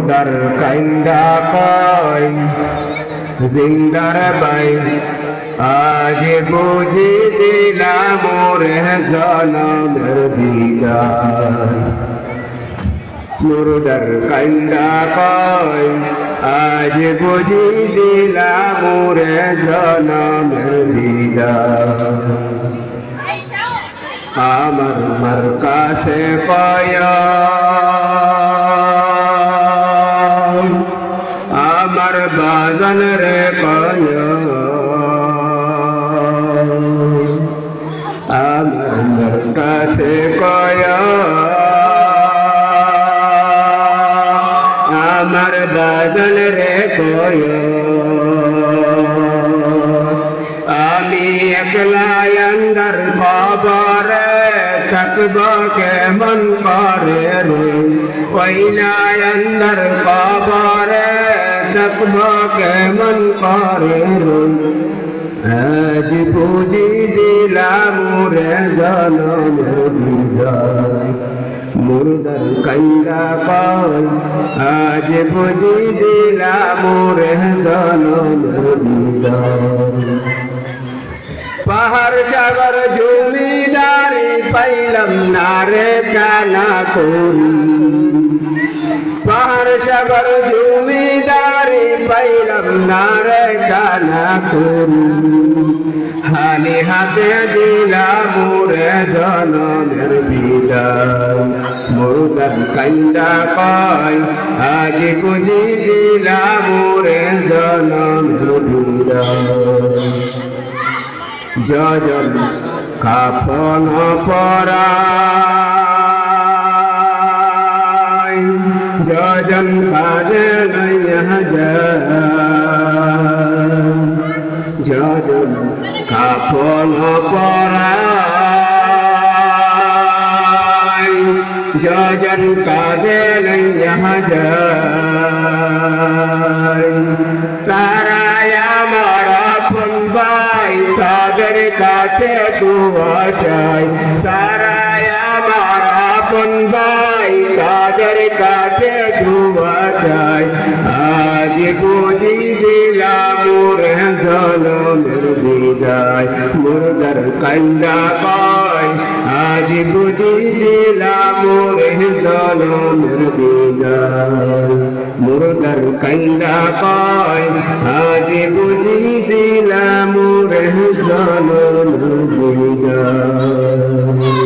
মুর্দার কাইন্দা কয় জিন্দার বাই আজ বুঝি দিলাম মোরে জনমের বিদায় মুর্দার কাইন্দা কয় আজ বুঝি দিলাম মোরে জনমের বিদায় আমার মার্কাশে কয় আমার বাজান রে কয় আমার মার্কাশে কয় আমার বাজান রে কয় আমি একলা অন্দর খবরে থাকব কেমন করে রে পয়লা অন্দর খবরে থাকব কেমন করে রে আজ বুঝি দিলাম মোরে জনমের বিদায় মুর্দার কাইন্দা কয় আজ বুঝি দিলাম মোরে জনমের বিদায় পাহাড় সাগর জমিদারি পাইলাম না রে কানা করি পাহাড় সাগর জমিদারি পাইলাম না রে কানা করি হানি হাতে দিলাম মোরে জনমের বিদায় মুর্দার কাইন্দা কয় আজ বুঝি দিলাম মোরে জনমের বিদায় যজন কাফন পরায় যজন কাজে লইয়া যায় যজন কাফন পরায় যজন কাজে লইয়া যায় তারাই আমার আপন ভাই তাদের কাছে দুয়া চাই তারাই আমার আপন ভাই তাদের কাছে দুয়া চাই আজ বুঝি দিলাম মোরে জনমের বিদায় মুর্দার কাইন্দা কয় আজ বুঝি দিলাম মোরে জনমের বিদায় মুর্দার কাইন্দা কয় আজ বুঝি দিলাম মোরে জনমের বিদায়।